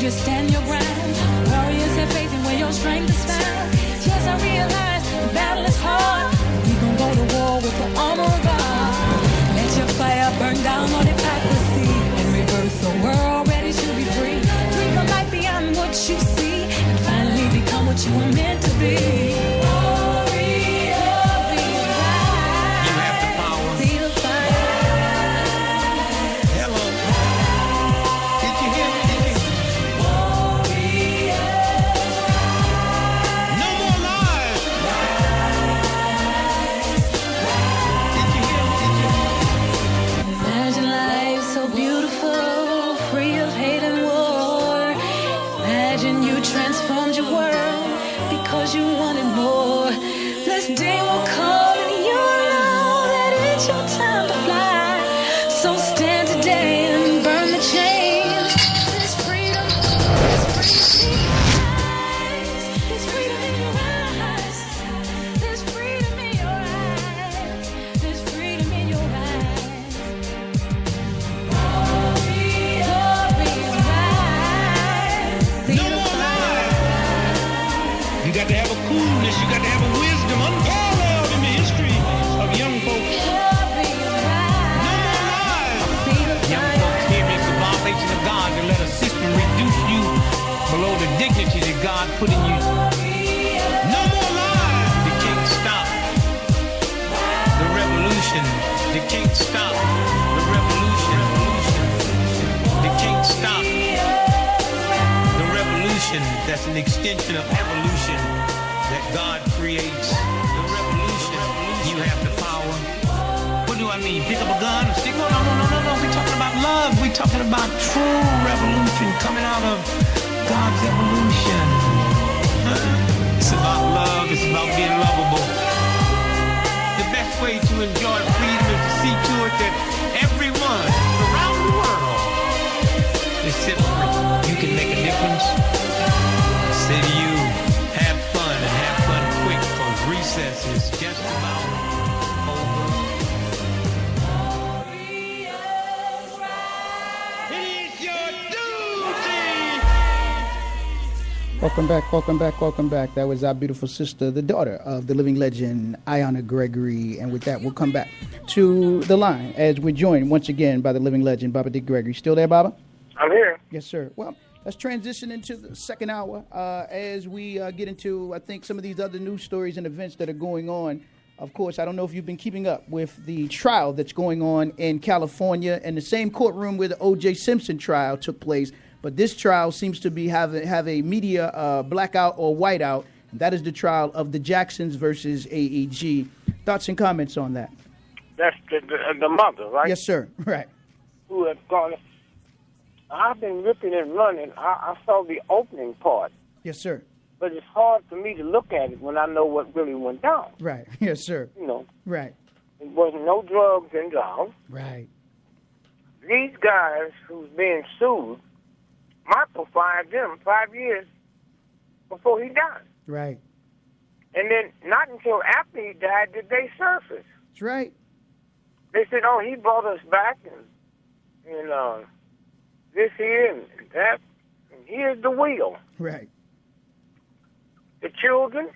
you stand your ground. Warriors have faith in where your strength is found. Yes, I realize the battle is hard. We gon' go to war with the armor of God. Let your fire burn down all hypocrisy and reverse the world ready to be free. Dream a life beyond what you see and finally become what you were meant to be. You wanted more. This day will come and you know that it's your time to fly. So stand today and burn the chains. There's freedom. There's freedom in your eyes. There's freedom in your eyes. There's freedom in your eyes. Warriors rise. You got to have a coolness, you got to have a wisdom unparalleled in the history of young folks. No more lies. Young folks, here makes the violation of God to let a system reduce you below the dignity that God put in you. No more lies. You can't stop the revolution. You can't stop the revolution. You can't stop the revolution. That's an extension of evolution that God creates. The revolution. You have the power. What do I mean? Pick up a gun and stick? No. We're talking about love. We're talking about true revolution coming out of God's evolution. It's about love. It's about being lovable. The best way to enjoy freedom is to see to it that everyone around the world is set free. You can make a difference. Say to you, have fun and have fun quick, because recess is just about over. It is your duty. Welcome back. That was our beautiful sister, the daughter of the living legend, Ayanna Gregory. And with that, we'll come back to the line as we're joined once again by the living legend, Baba Dick Gregory. Still there, Baba? I'm here. Yes, sir. Well, let's transition into the second hour as we get into, I think, some of these other news stories and events that are going on. Of course, I don't know if you've been keeping up with the trial that's going on in California in the same courtroom where the O.J. Simpson trial took place. But this trial seems to be have a media blackout or whiteout. And that is the trial of the Jacksons versus AEG. Thoughts and comments on that? That's the mother, right? Yes, sir. Right. Who had gone. I've been ripping and running. I saw the opening part. Yes, sir. But it's hard for me to look at it when I know what really went down. Right. Yes, sir. You know. Right. There wasn't no drugs involved. Right. These guys who's being sued, Michael fired them 5 years before he died. Right. And then not until after he died did they surface. That's right. They said, oh, he brought us back and this here and that. And here's the will. Right. The children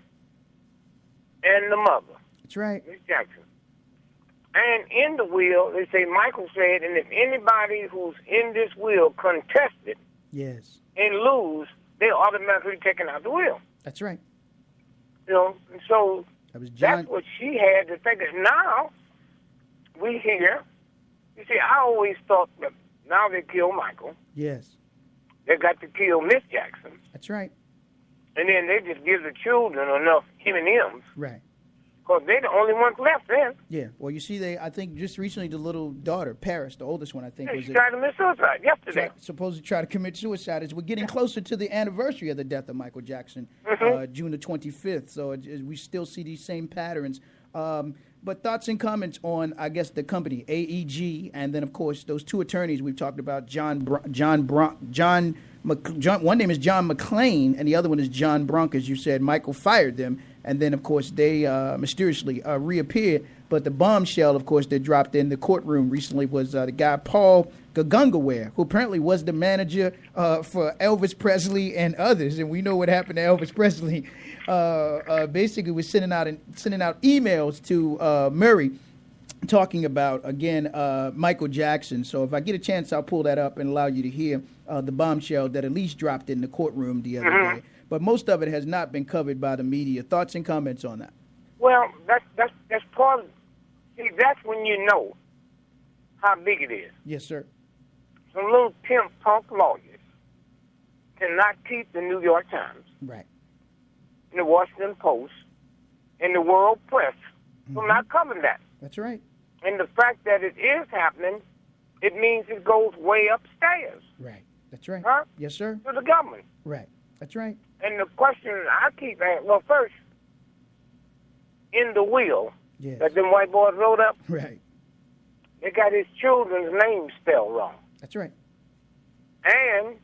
and the mother. That's right. Miss Jackson. And in the will, they say, Michael said, and if anybody who's in this will contest it yes, and lose, they're automatically taken out the will. that's right. You know, and so That was John. that's what she had to think. Now, we hear, you see, I always thought that now they kill Michael. Yes, They got to kill Miss Jackson. that's right. And then they just give the children enough M&Ms. Right. Because they're the only ones left then. Yeah. Well, you see, I think just recently the little daughter, Paris, the oldest one, I think, was She tried to commit suicide yesterday. supposed to try to commit suicide. As we're getting closer to the anniversary of the death of Michael Jackson, June the 25th. So we still see these same patterns. But thoughts and comments on, I guess, the company, AEG, and then, of course, those two attorneys we've talked about, one name is John McClain, and the other one is John Bronk, as you said. Michael fired them, and then, of course, they mysteriously reappeared. But the bombshell, of course, that dropped in the courtroom recently was the guy, Paul Gagungaware, who apparently was the manager for Elvis Presley and others, and we know what happened to Elvis Presley. Basically, was sending out emails to Murray, talking about again Michael Jackson. So if I get a chance, I'll pull that up and allow you to hear the bombshell that at least dropped in the courtroom the other day. But most of it has not been covered by the media. Thoughts and comments on that? Well, that's part of, see, that's when you know how big it is. Yes, sir. Some little pimp punk lawyers cannot keep the New York Times, Right. and the Washington Post, and the world press from not covering that. That's right. And the fact that it is happening, it means it goes way upstairs. Right. That's right. Huh? Yes, sir. To the government. Right. That's right. And the question I keep asking, well, first, in the will Yes. that them white boys wrote up, Right. they got his children's name spelled wrong. That's right. And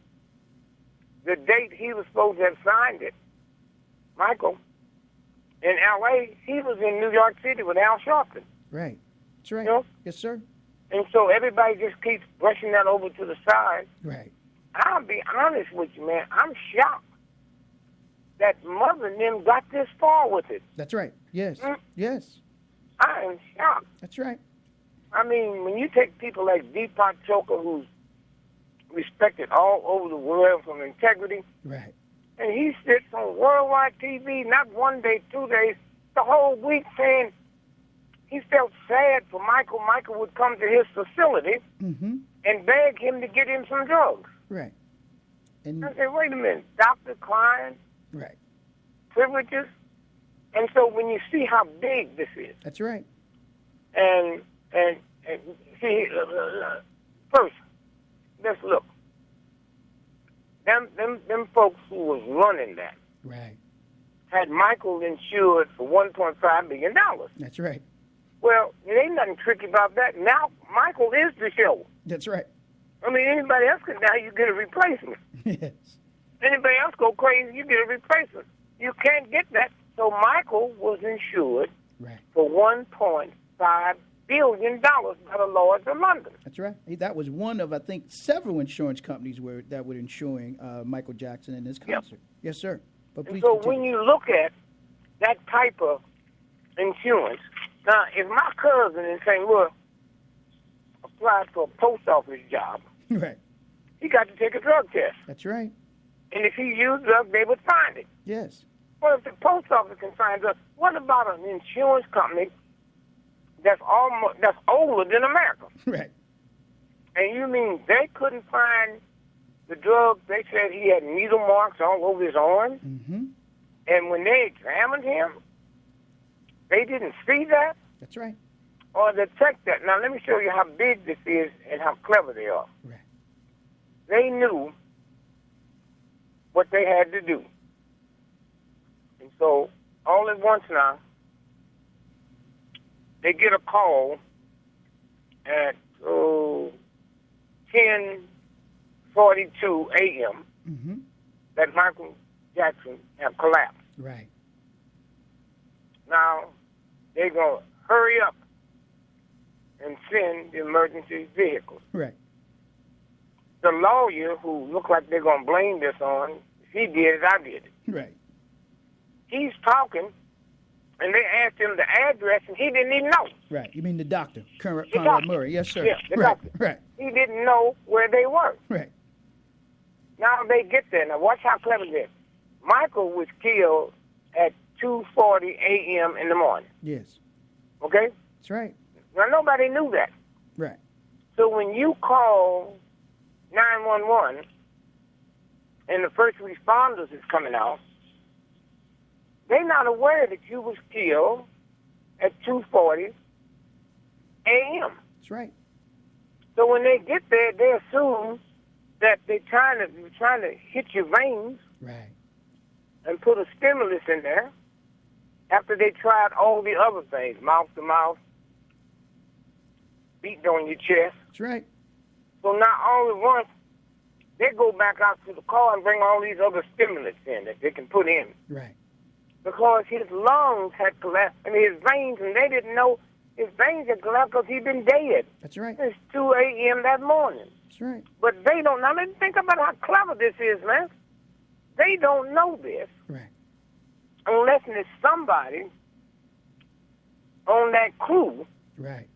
the date he was supposed to have signed it, Michael, in L.A., he was in New York City with Al Sharpton. Right. That's right. You know? Yes, sir. And so everybody just keeps brushing that over to the side. Right. I'll be honest with you, man. I'm shocked that Mother and them got this far with it. That's right. Yes. Yes. I am shocked. That's right. I mean, when you take people like Deepak Chopra, who's respected all over the world from integrity, Right. and he sits on worldwide TV, not 1 day, 2 days, the whole week saying he felt sad for Michael. Michael would come to his facility and beg him to get him some drugs. Right. And I said, wait a minute, Dr. Klein, right. privileges? And so when you see how big this is, That's right. and see, first, let's look. Them folks who was running that Right. had Michael insured for $1.5 million. That's right. Well, there ain't nothing tricky about that. Now Michael is the show. That's right. I mean, anybody else can now you get a replacement. Yes. Anybody else go crazy, you get a replacement. You can't get that. So Michael was insured Right. for $1.5 billion by the Lloyd's of London. That's right. That was one of, I think, several insurance companies that were insuring Michael Jackson in this concert. Yes, sir. But And please so continue. when you look at that type of insurance, now if my cousin in St. Louis applied for a post office job, Right. he got to take a drug test. That's right. And if he used drugs, they would find it. Yes. Well, if the post office can find drugs, what about an insurance company that's older than America? Right. And you mean they couldn't find the drug? They said he had needle marks all over his arm. Mm-hmm. And when they examined him, they didn't see that That's right. or detect that. Now, let me show you how big this is and how clever they are. Right. They knew what they had to do. And so, all at once now, they get a call at 10:42 a.m. Mm-hmm. that Michael Jackson had collapsed. Right. Now, they're going to hurry up and send the emergency vehicle. Right. The lawyer who looked like they're going to blame this on, if he did it, I did it. Right. He's talking, and they asked him the address, and he didn't even know. Right. You mean the doctor, Conrad doctor. Murray? Yes, sir. Yeah, the right. doctor. Right. He didn't know where they were. Right. Now they get there. Now watch how clever this is. Michael was killed at 2:40 a.m. in the morning. Yes. Okay? That's right. Now nobody knew that. Right. So when you call 911 and the first responders is coming out, they're not aware that you was killed at 2:40 a.m. That's right. So when they get there, they assume that they're trying to hit your veins Right. and put a stimulus in there after they tried all the other things, mouth to mouth, beating on your chest. That's right. So now all at once, they go back out to the car and bring all these other stimulants in that they can put in. Right. Because his lungs had collapsed, and his veins, and they didn't know his veins had collapsed because he'd been dead That's right. since 2 a.m. that morning. That's right. But they don't. Now, let me think about how clever this is, man. They don't know this Right. unless there's somebody on that crew Right.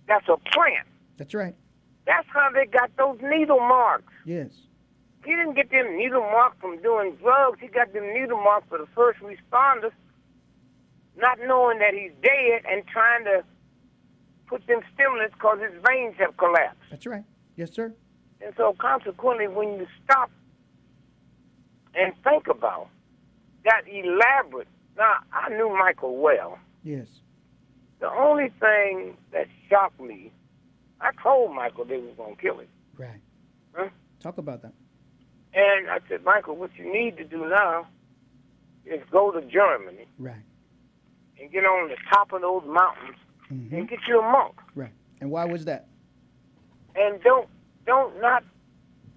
that's a plant. That's right. That's how they got those needle marks. Yes. He didn't get them needle marks from doing drugs. He got them needle marks for the first responders, not knowing that he's dead and trying to put them stimulants because his veins have collapsed. That's right. Yes, sir. And so consequently, when you stop and think about that elaborate, now, I knew Michael well. Yes. The only thing that shocked me, I told Michael they was going to kill him. Right. Huh? Talk about that. And I said, Michael, what you need to do now is go to Germany Right. and get on the top of those mountains and get you a monk. Right. And why was that? And don't not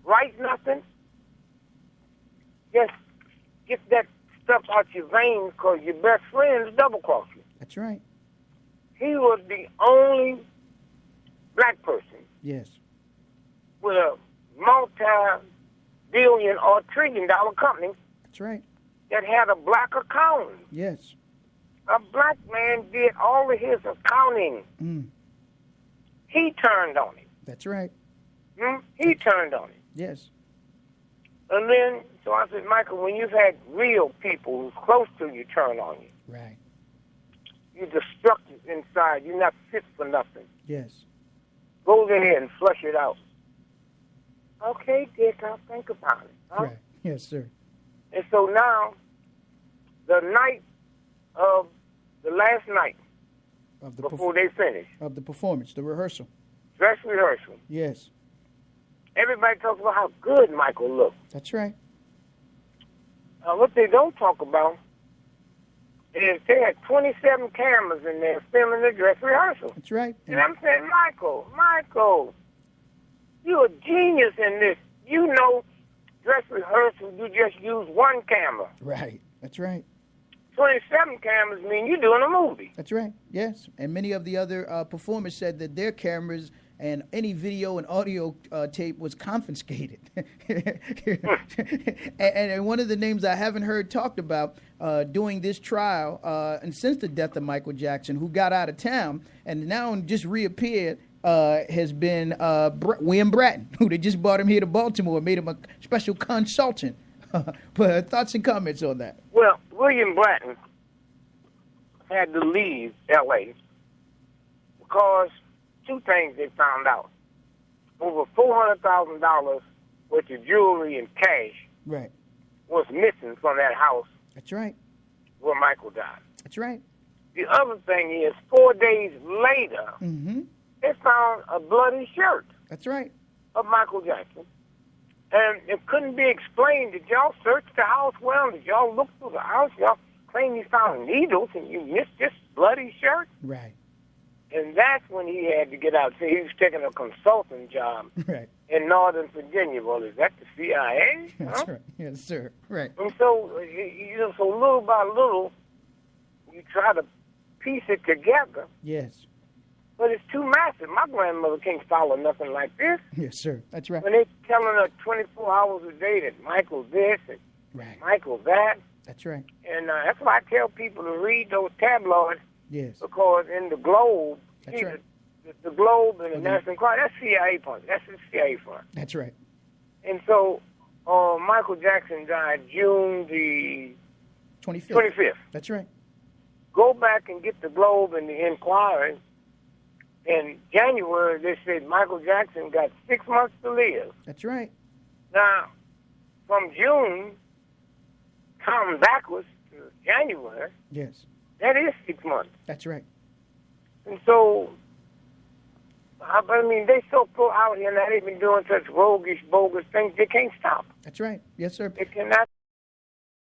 write nothing. Just get that stuff out your veins because your best friends double-cross you. That's right. He was the only black person Yes. with a multi-billion or trillion-dollar company That's right. that had a black accountant. Yes. A black man did all of his accounting. Mm. He turned on him. That's right. He turned on him. Yes. And then, so I said, Michael, when you've had real people who's close to you turn on you, Right. you're destructive inside. You're not fit for nothing. Yes. Go ahead and flush it out. Okay, Dick, I'll think about it. Huh? Right. Yes, sir. And so now, the night of the last night Of the before they finish, of the performance, the rehearsal. dress rehearsal, Yes. everybody talks about how good Michael looked. That's right. What they don't talk about is they had 27 cameras in there filming the dress rehearsal. That's right. And I'm saying, Michael, you're a genius in this. You know, dress rehearsal, you just use one camera. Right. That's right. 27 cameras mean you're doing a movie. That's right. Yes. And many of the other performers said that their cameras and any video and audio tape was confiscated. and one of the names I haven't heard talked about during this trial and since the death of Michael Jackson, who got out of town and now just reappeared, has been William Bratton, who they just brought him here to Baltimore and made him a special consultant. But thoughts and comments on that? Well, William Bratton had to leave L.A. because two things they found out. Over $400,000 worth of jewelry and cash Right. was missing from that house That's right. where Michael died. That's right. The other thing is, 4 days later, Mm-hmm. they found a bloody shirt That's right. of Michael Jackson. And it couldn't be explained. Did y'all search the house well? Did y'all look through the house? Y'all claim you found needles and you missed this bloody shirt? Right. And that's when he had to get out. So he was taking a consulting job Right. in Northern Virginia. Well, is that the CIA? That's Huh? right. Yes, sir. Right. And so, so little by little, you try to piece it together. Yes. But it's too massive. My grandmother can't follow nothing like this. Yes, sir. That's right. When they're telling her 24 hours a day that Michael this and Right. Michael that. That's right. And that's why I tell people to read those tabloids, Yes. because in the Globe, That's see, right. the Globe and the Okay. National Enquirer, that's CIA fund. That's the CIA fund. That's right. And so Michael Jackson died June the 25th. 25th. That's right. Go back and get the Globe and the Enquirer. In January, they said Michael Jackson got 6 months to live. That's right. Now, from June, counting backwards to January, Yes. that is 6 months. That's right. And so, I mean, they so full out here now, they've been doing such roguish, bogus things, they can't stop. That's right. Yes, sir. They cannot